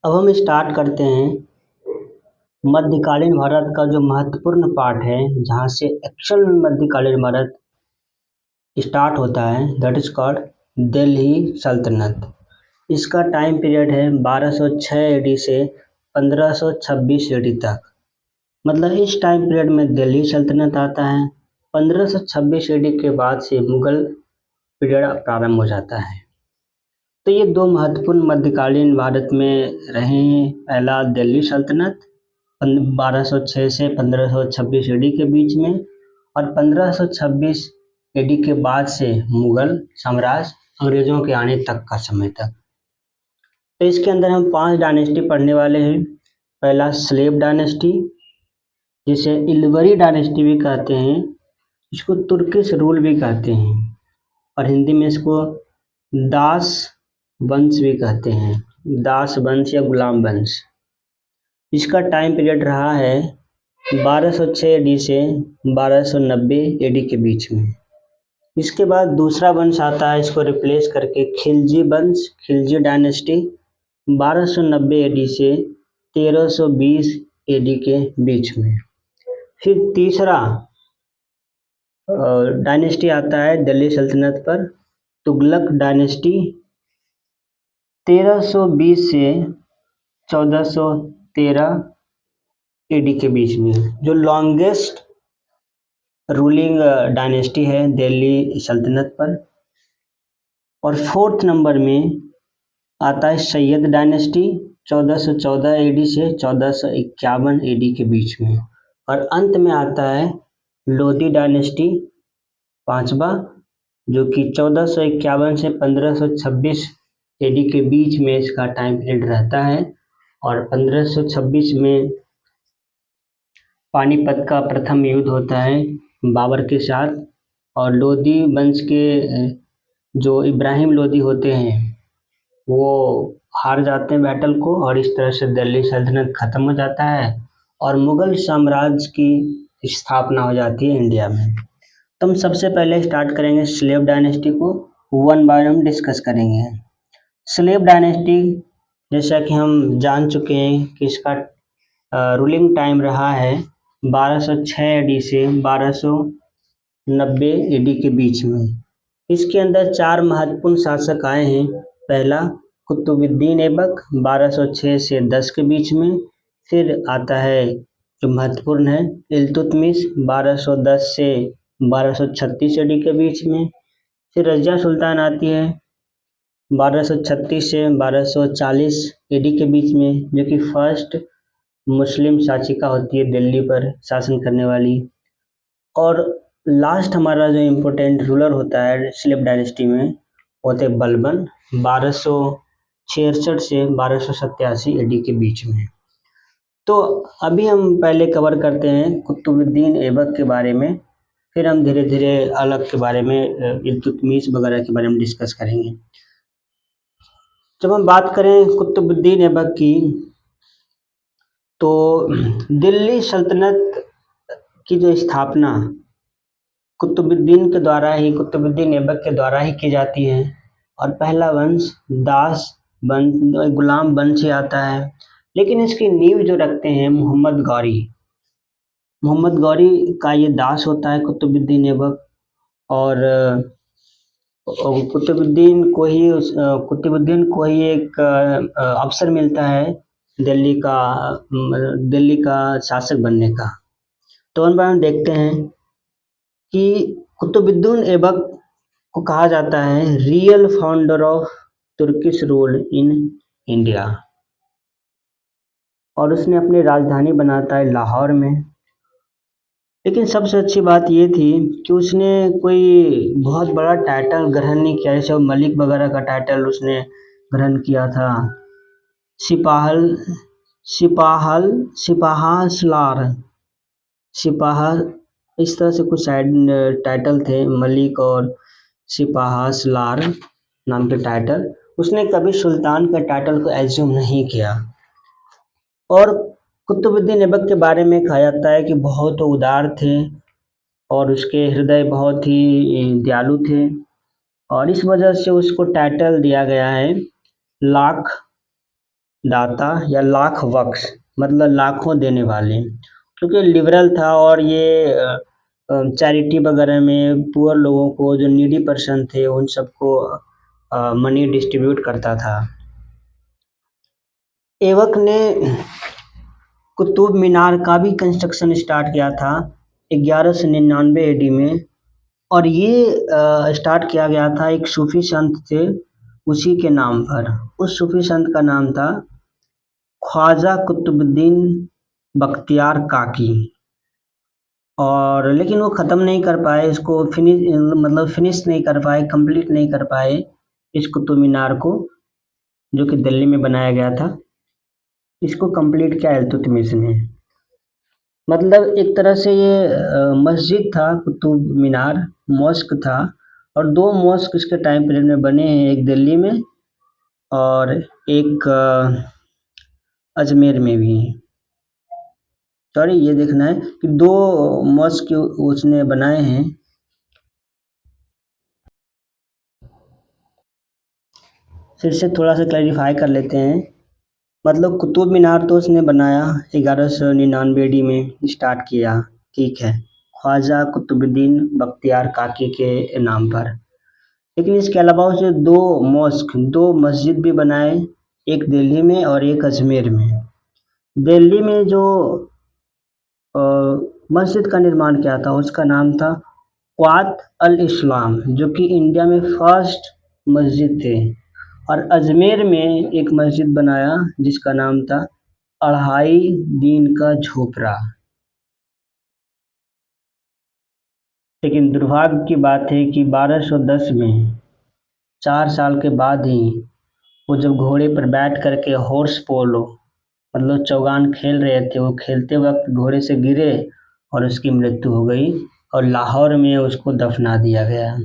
अब हम स्टार्ट करते हैं मध्यकालीन भारत का जो महत्वपूर्ण पार्ट है, जहाँ से एक्चुअल में मध्यकालीन भारत स्टार्ट होता है, दैट इज कॉल्ड दिल्ली सल्तनत। इसका टाइम पीरियड है 1206 एडी से 1526 एडी तक। मतलब इस टाइम पीरियड में दिल्ली सल्तनत आता है। 1526 एडी के बाद से मुगल पीरियड प्रारंभ हो जाता है। तो ये दो महत्वपूर्ण मध्यकालीन भारत में रहे हैं। पहला दिल्ली सल्तनत 1206 से 1526 एडी के बीच में, और 1526 एडी के बाद से मुगल साम्राज्य अंग्रेजों के आने तक का समय तक। तो इसके अंदर हम 5 डायनेस्टी पढ़ने वाले हैं। पहला स्लेव डायनेस्टी, जिसे इल्वरी डायनेस्टी भी कहते हैं, इसको तुर्किश रूल भी कहते हैं, और हिंदी में इसको दास वंश भी कहते हैं, दास वंश या गुलाम वंश। इसका टाइम पीरियड रहा है 1206 एडी से 1290 एडी के बीच में। इसके बाद दूसरा वंश आता है, इसको रिप्लेस करके खिलजी वंश, खिलजी डायनेस्टी 1290 एडी से 1320 एडी के बीच में। फिर तीसरा डायनेस्टी आता है दिल्ली सल्तनत पर, तुगलक डायनेस्टी 1320 से 1413 एडी के बीच में, जो लॉन्गेस्ट रूलिंग डायनेस्टी है दिल्ली सल्तनत पर। और फोर्थ नंबर में आता है सैयद डायनेस्टी 1414 एडी से 1451 एडी के बीच में। और अंत में आता है लोधी डायनेस्टी पांचवा, जो कि 1451 से 1526 एडी के बीच में इसका टाइम पीरियड रहता है। और 1526 में पानीपत का प्रथम युद्ध होता है बाबर के साथ, और लोधी वंश के जो इब्राहिम लोधी होते हैं वो हार जाते हैं बैटल को, और इस तरह से दिल्ली सल्तनत खत्म हो जाता है और मुगल साम्राज्य की स्थापना हो जाती है इंडिया में। तो हम सबसे पहले स्टार्ट करेंगे स्लेव डायनेस्टी को, वन बाय वन डिस्कस करेंगे। स्लेव डायनेस्टी, जैसा कि हम जान चुके हैं कि इसका रूलिंग टाइम रहा है 1206 एडी से 1290 एडी के बीच में। इसके अंदर 4 महत्वपूर्ण शासक आए हैं। पहला कुतुबुद्दीन ऐबक 1206 से 10 के बीच में। फिर आता है जो महत्वपूर्ण है इल्तुतमिश 1210 से 1236 एडी के बीच में। फिर रजिया सुल्तान आती है 1236 से 1240 एडी के बीच में, जो कि फर्स्ट मुस्लिम शासिका होती है दिल्ली पर शासन करने वाली। और लास्ट हमारा जो इम्पोर्टेंट रूलर होता है स्लेव डायनेस्टी में होते बलबन 1266 से 1287 एडी के बीच में। तो अभी हम पहले कवर करते हैं कुतुबुद्दीन ऐबक के बारे में, फिर हम धीरे धीरे अलग के बारे में इल्तुतमिश वगैरह के बारे में डिस्कस करेंगे। जब हम बात करें कुतुबुद्दीन ऐबक की, तो दिल्ली सल्तनत की जो स्थापना कुतुबुद्दीन ऐबक के द्वारा ही की जाती है। और पहला वंश दास वंश गुलाम वंश से आता है, लेकिन इसकी नींव जो रखते हैं मोहम्मद गौरी का ये दास होता है कुतुबुद्दीन ऐबक। और कुतुबुद्दीन को ही एक अवसर मिलता है दिल्ली का शासक बनने का। तो हम देखते हैं कि कुतुबुद्दीन ऐबक को कहा जाता है real founder of Turkish rule in India, और उसने अपनी राजधानी बनाता है लाहौर में। लेकिन सबसे अच्छी बात ये थी कि उसने कोई बहुत बड़ा टाइटल ग्रहण नहीं किया, जैसे मलिक वगैरह का टाइटल उसने ग्रहण किया था, सिपाहा, इस तरह से कुछ टाइटल थे, मलिक और सिपाहासलार नाम के टाइटल। उसने कभी सुल्तान के टाइटल को एज्यूम नहीं किया। और कुतुबुद्दीन ऐबक के बारे में कहा जाता है कि बहुत उदार थे और उसके हृदय बहुत ही दयालु थे, और इस वजह से उसको टाइटल दिया गया है दाता या लाख बख्श, मतलब लाखों देने वाले, क्योंकि लिबरल था और ये चैरिटी वगैरह में पुअर लोगों को, जो नीडी पर्सन थे, उन सबको मनी डिस्ट्रीब्यूट करता था। ऐबक ने कुतुब मीनार का भी कंस्ट्रक्शन स्टार्ट किया था 1199 एडी में, और ये स्टार्ट किया गया था एक सूफी संत थे उसी के नाम पर। उस सूफी संत का नाम था ख्वाजा कुतुबुद्दीन बख्तियार काकी। और लेकिन वो ख़त्म नहीं कर पाए इसको, फिनिश नहीं कर पाए, कंप्लीट नहीं कर पाए इस कुतुब मीनार को, जो कि दिल्ली में बनाया गया था। इसको कंप्लीट किया इल्तुतमिश ने। मतलब एक तरह से ये मस्जिद था कुतुब मीनार, मॉस्क था, और दो मॉस्क इसके टाइम पीरियड में बने हैं, एक दिल्ली में और एक अजमेर में भी। सॉरी, ये देखना है कि दो मॉस्क उसने बनाए हैं। फिर से थोड़ा सा क्लैरिफाई कर लेते हैं। मतलब कुतुब मीनार तो उसने बनाया 1199 ईडी में स्टार्ट किया, ठीक है, ख्वाजा कुतुबुद्दीन बख्तियार काकी के नाम पर। लेकिन इसके अलावा उसने दो मस्जिद भी बनाए, एक दिल्ली में और एक अजमेर में। दिल्ली में जो मस्जिद का निर्माण किया था उसका नाम था क्वात अल इस्लाम, जो कि इंडिया में फर्स्ट मस्जिद थे। और अजमेर में एक मस्जिद बनाया जिसका नाम था अढ़ाई दीन का झोपड़ा। लेकिन दुर्भाग्य की बात है कि 1210 में 4 साल के बाद ही वो जब घोड़े पर बैठ करके हॉर्स पोलो, मतलब चौगान खेल रहे थे, वो खेलते वक्त घोड़े से गिरे और उसकी मृत्यु हो गई और लाहौर में उसको दफना दिया गया।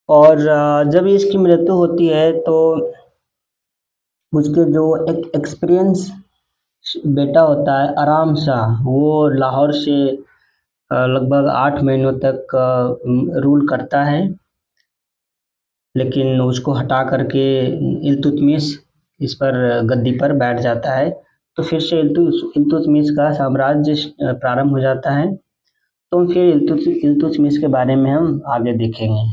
और जब इसकी मृत्यु होती है तो उसके जो एक एक्सपीरियंस बेटा होता है आराम शाह, वो लाहौर से लगभग 8 महीनों तक रूल करता है, लेकिन उसको हटा करके इल्तुतमिश इस पर गद्दी पर बैठ जाता है। तो फिर से इल्तुतमिश का साम्राज्य प्रारंभ हो जाता है। तो फिर इल्तुतमिश के बारे में हम आगे देखेंगे।